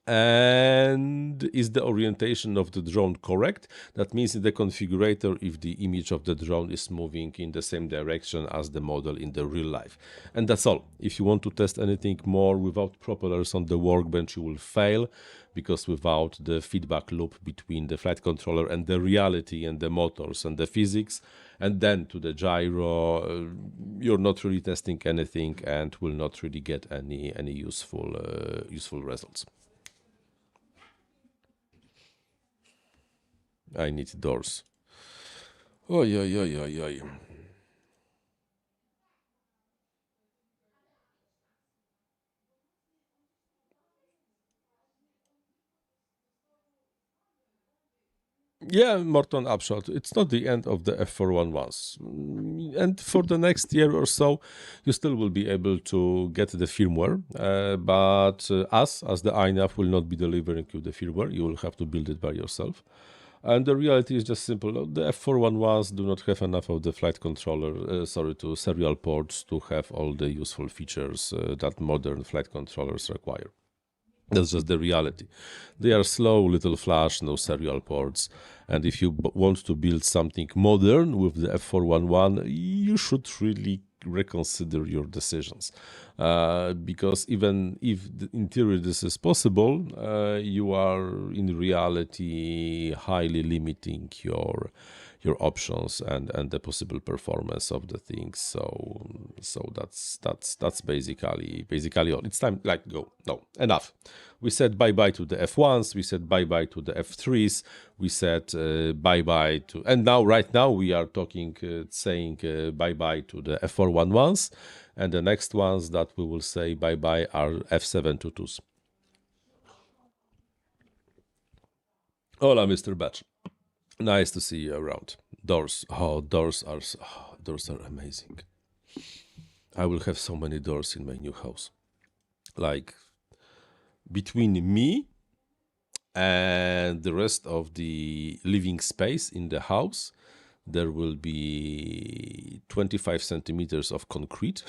And is the orientation of the drone correct? That means in the configurator, if the image of the drone is moving in the same direction as the model in the real life. And that's all. If you want to test anything more without propellers on the workbench, you will fail, because without the feedback loop between the flight controller and the reality and the motors and the physics, and then to the gyro, you're not really testing anything and will not really get any useful results. I need doors. Oh, yeah. Yeah, Morton Upshot. It's not the end of the F411s. And for the next year or so, you still will be able to get the firmware. But us, as the Inav, will not be delivering you the firmware. You will have to build it by yourself. And the reality is just simple. The F411s do not have enough of the flight controller, to serial ports to have all the useful features that modern flight controllers require. That's just the reality. They are slow, little flash, no serial ports. And if you want to build something modern with the F411, you should really reconsider your decisions. Because even if in theory this is possible, you are in reality highly limiting your options and the possible performance of the things. So that's basically all. It's time, like, go. No, enough. We said bye-bye to the F1s, we said bye-bye to the F3s, we said bye-bye to, and now right now we are talking, saying bye-bye to the F411s, and the next ones that we will say bye-bye are F722s. Hola, Mr. Batch. Nice to see you around. Doors. Oh, doors are amazing. I will have so many doors in my new house. Like, between me and the rest of the living space in the house, there will be 25 centimeters of concrete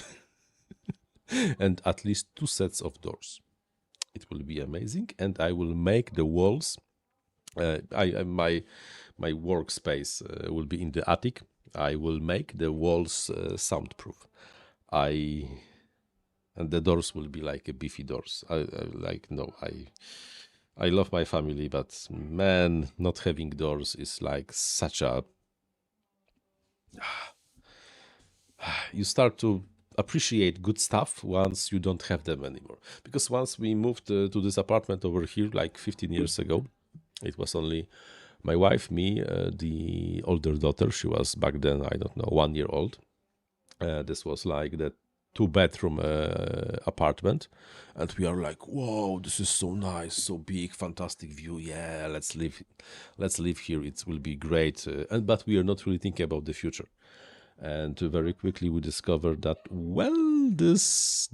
and at least 2 sets of doors. It will be amazing, and I will make the walls. My workspace will be in the attic. I will make the walls soundproof. And the doors will be like a beefy doors. I love my family, but man, not having doors is like such a. You start to appreciate good stuff once you don't have them anymore. Because once we moved to this apartment over here, like 15 years ago, it was only my wife, me, the older daughter. She was back then, I don't know, 1 year old. This was like the 2-bedroom apartment, and we are like, whoa, this is so nice, so big, fantastic view. Yeah, let's live here. It will be great. But we are not really thinking about the future. And very quickly we discovered that, well, this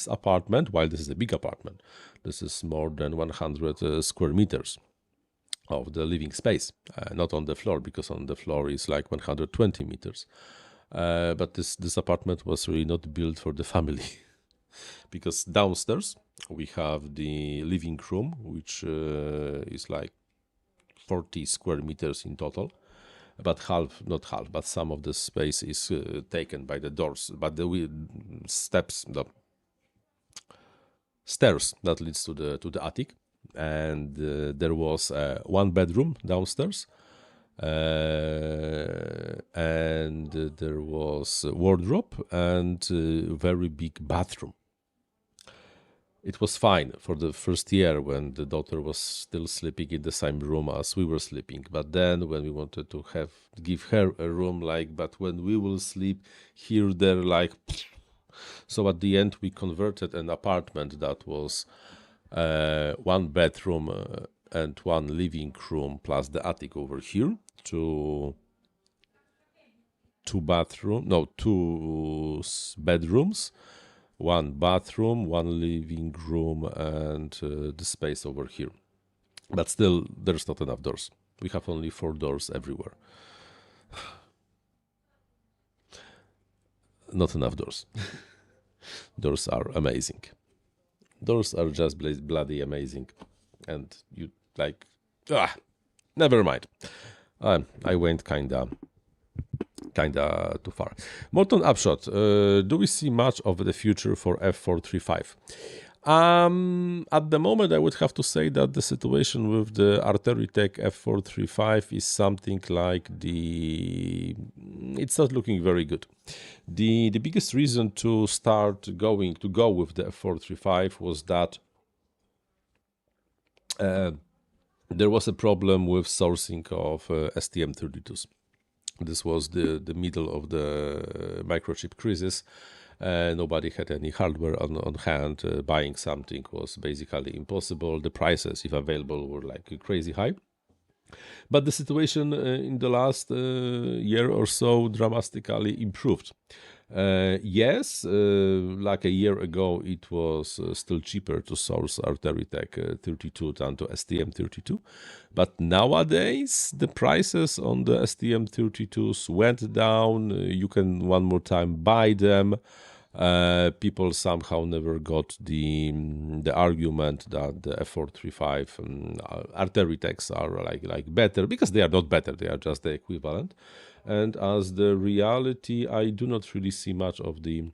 apartment, while this is a big apartment, this is more than 100 square meters of the living space, not on the floor, because on the floor is like 120 meters. But this apartment was really not built for the family, because downstairs We have the living room, which is like 40 square meters in total, but not half, but some of the space is taken by the doors, but the stairs that leads to the attic, and there was one bedroom downstairs, and there was a wardrobe and a very big bathroom. It was fine for the first year when the daughter was still sleeping in the same room as we were sleeping. But then when we wanted to give her a room, but when we will sleep here, there, so at the end we converted an apartment that was one bedroom and one living room plus the attic over here to two bedrooms, one bathroom, one living room, and the space over here. But still, there's not enough doors. We have only 4 doors everywhere. Not enough doors. Doors are amazing. Doors are just bloody amazing. And you never mind. I went kinda too far. Molten Upshot. Do we see much of the future for F435? At the moment, I would have to say that the situation with the Arteritech F435 is something like it's not looking very good. The biggest reason to go with the F435 was that there was a problem with sourcing of STM32s. This was the middle of the microchip crisis. Nobody had any hardware on hand. Buying something was basically impossible. The prices, if available, were crazy high. But the situation in the last year or so dramatically improved. Yes, like a year ago, it was still cheaper to source Arteritech 32 than to STM32. But nowadays, the prices on the STM32s went down. You can one more time buy them. People somehow never got the argument that the F435 Arteritechs are like better, because they are not better, they are just the equivalent. And as the reality, I do not really see much of the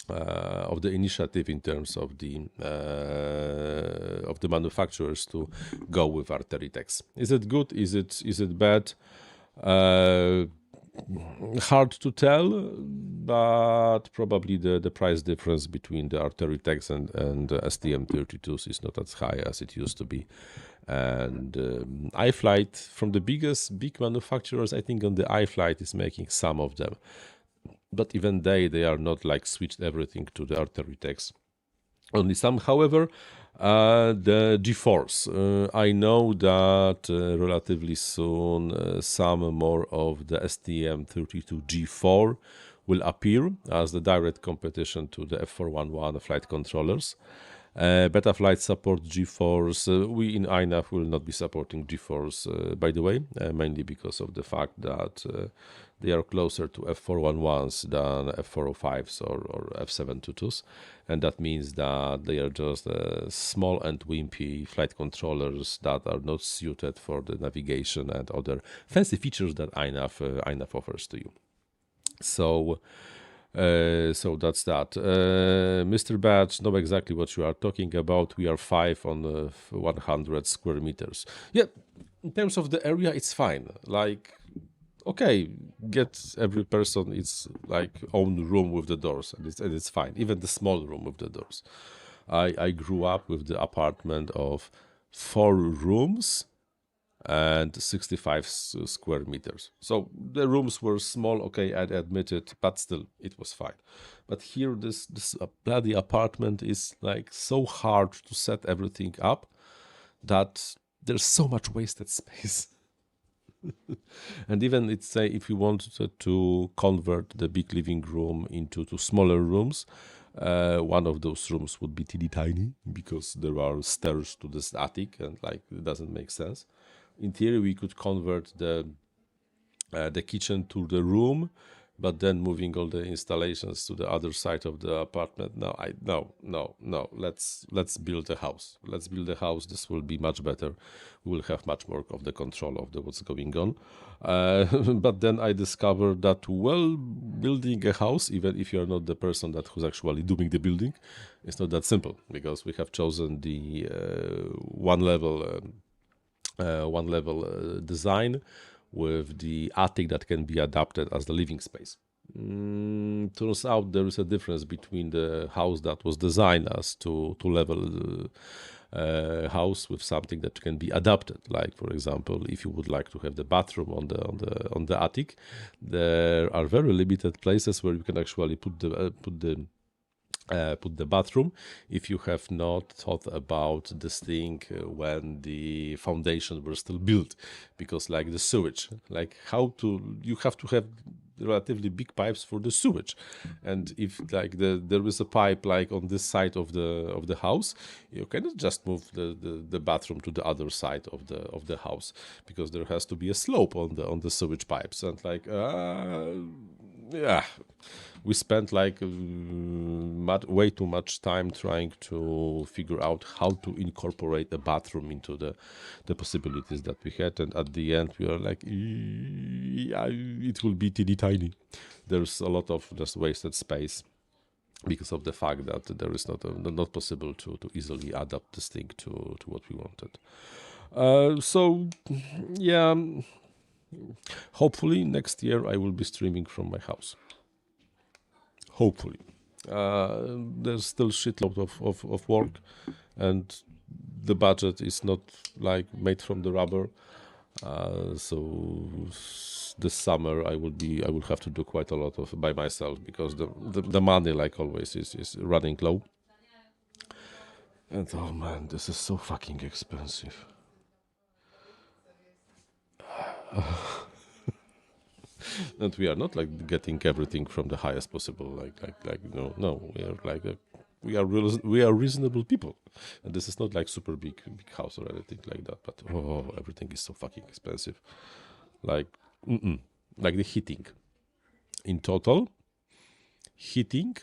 initiative in terms of the manufacturers to go with Arteritechs. Is it good? Is it bad? Hard to tell, but probably the price difference between the Arteritechs and the STM32s is not as high as it used to be. And EmuFlight, from the big manufacturers, I think on the EmuFlight is making some of them, but even they are not switched everything to the Arteritechs. Only some. However, the GeForce, I know that relatively soon some more of the STM32 G4 will appear as the direct competition to the F411 flight controllers. Betaflight supports GeForce. We in Inav will not be supporting GeForce, by the way, mainly because of the fact that they are closer to F411s than F405s or F722s, and that means that they are just small and wimpy flight controllers that are not suited for the navigation and other fancy features that Inav offers to you. So that's that. Mr. Batch, know exactly what you are talking about. We are 5 on 100 square meters. Yeah, in terms of the area, it's fine. Okay, get every person its own room with the doors, and it's fine. Even the small room with the doors. I grew up with the apartment of 4 rooms and 65 square meters. So the rooms were small, okay, I admit it, but still, it was fine. But here, this bloody apartment is so hard to set everything up that there's so much wasted space. And even let's say if you wanted to convert the big living room into 2 smaller rooms, one of those rooms would be teeny tiny because there are stairs to this attic, and it doesn't make sense. In theory, we could convert the kitchen to the room, but then moving all the installations to the other side of the apartment. No. Let's build a house. Let's build a house. This will be much better. We will have much more of the control of what's going on. But then I discovered that, well, building a house, even if you're not the person who's actually doing the building, it's not that simple, because we have chosen the one level design with the attic that can be adapted as the living space. Turns out there is a difference between the house that was designed as two-level house with something that can be adapted. Like, for example, if you would like to have the bathroom on the attic, there are very limited places where you can actually put the bathroom if you have not thought about this thing when the foundation were still built, because like the sewage, like you have to have relatively big pipes for the sewage, and if like there is a pipe like on this side of the house, you cannot just move the bathroom to the other side of the house, because there has to be a slope on the sewage pipes, and like yeah, we spent like way too much time trying to figure out how to incorporate a bathroom into the possibilities that we had, and at the end we are like, yeah, it will be teeny tiny. There's a lot of just wasted space because of the fact that there is not possible to easily adapt this thing to what we wanted. So yeah, hopefully next year I will be streaming from my house. Hopefully. There's still shitload of work, and the budget is not like made from the rubber. So this summer I will have to do quite a lot of by myself, because the money, like always, is running low. And oh man, this is so fucking expensive. And we are not like getting everything from the highest possible, no, we are like we are reasonable people, and this is not like super big house or anything like that, but everything is so fucking expensive. Like like the heating in total, heating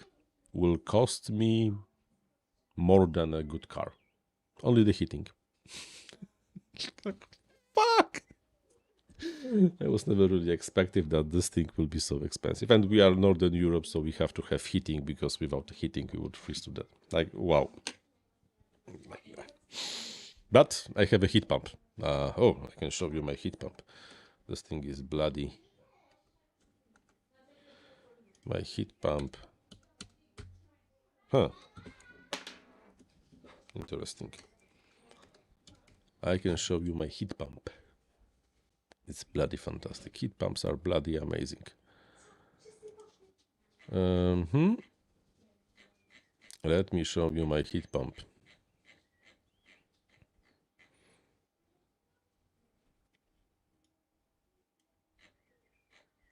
will cost me more than a good car, only the heating. Like, fuck. I was never really expecting that this thing will be so expensive. And we are Northern Europe, so we have to have heating, because without the heating we would freeze to death. Like, wow. But I have a heat pump. I can show you my heat pump. This thing is bloody. My heat pump. Huh. Interesting. I can show you my heat pump. It's bloody fantastic. Heat pumps are bloody amazing. Let me show you my heat pump.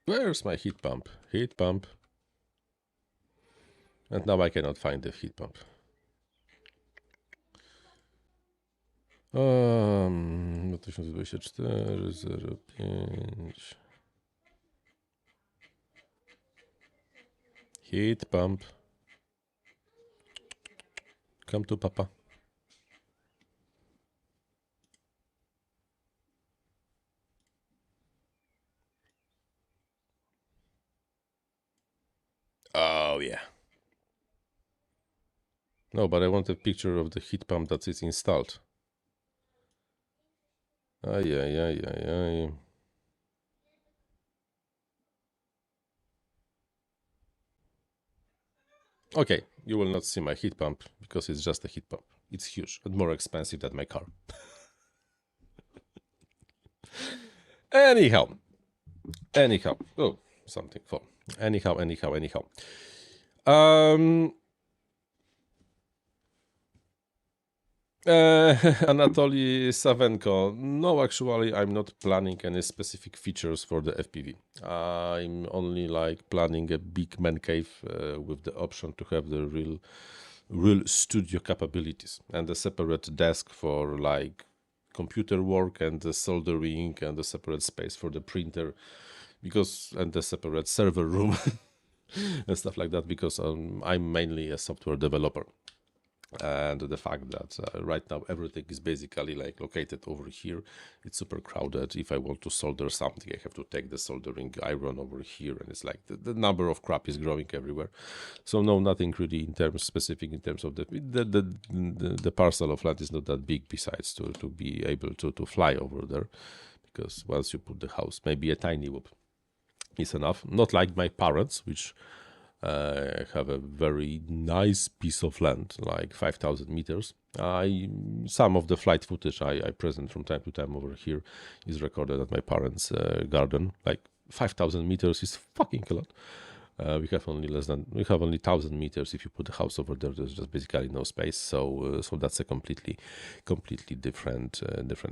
Where's my heat pump? Heat pump. And now I cannot find the heat pump. 2024-05. Heat pump. Come to papa. Oh yeah. No, but I want a picture of the heat pump that is installed. Ay. Okay, you will not see my heat pump, because it's just a heat pump. It's huge and more expensive than my car. Anyhow. Oh, something fall. Anyhow. Anatoly Savenko. No, actually, I'm not planning any specific features for the FPV. I'm only like planning a big man cave with the option to have the real studio capabilities, and a separate desk for like computer work and the soldering, and a separate space for the printer, because and the separate server room and stuff like that, because I'm mainly a software developer. And the fact that right now everything is basically like located over here, it's super crowded. If I want to solder something, I have to take the soldering iron over here, and it's like the number of crap is growing everywhere. So no, nothing really in terms specific in terms of the parcel of land is not that big, besides to be able to fly over there, because once you put the house, maybe a tiny whoop is enough. Not like my parents, which have a very nice piece of land, like 5,000 meters. Some of the flight footage I present from time to time over here is recorded at my parents' garden. Like 5,000 meters is fucking a lot. We have only 1,000 meters. If you put a house over there, there's just basically no space. So that's a completely different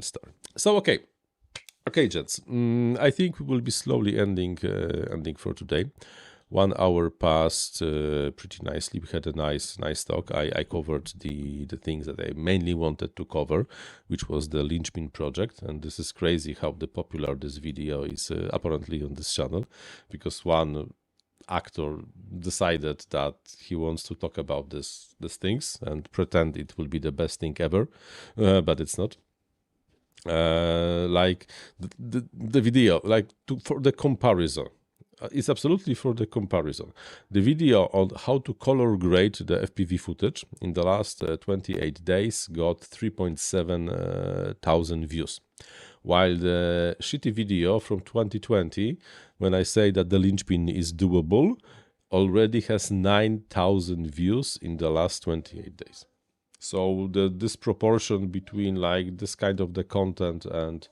story. So okay, gents. I think we will be slowly ending for today. 1 hour passed pretty nicely. We had a nice talk. I covered the things that I mainly wanted to cover, which was the Lynchpin project. And this is crazy how popular this video is apparently on this channel, because one actor decided that he wants to talk about these things and pretend it will be the best thing ever, but it's not. Like the video, like for the comparison. It's absolutely for the comparison. The video on how to color grade the FPV footage in the last 28 days got 3.7 thousand views, while the shitty video from 2020, when I say that the Lynchpin is doable, already has 9,000 views in the last 28 days. So the disproportion between like this kind of the content and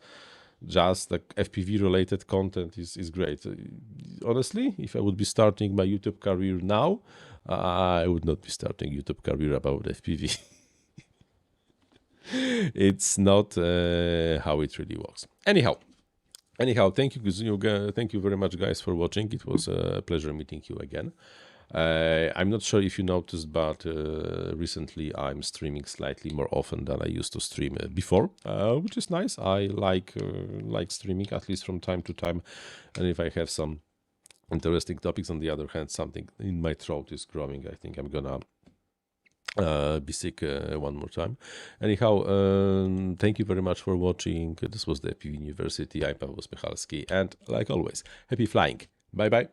just the FPV related content is great. Honestly, if I would be starting my YouTube career now, I would not be starting YouTube career about FPV. It's not how it really works. Anyhow, thank you very much, guys, for watching. It was a pleasure meeting you again. I'm not sure if you noticed, but recently I'm streaming slightly more often than I used to stream before, which is nice. I like streaming, at least from time to time, and if I have some interesting topics. On the other hand, something in my throat is growing. I think I'm gonna be sick one more time. Anyhow, thank you very much for watching. This was the FPV University. I'm Paweł Spychalski, and like always, happy flying. Bye bye.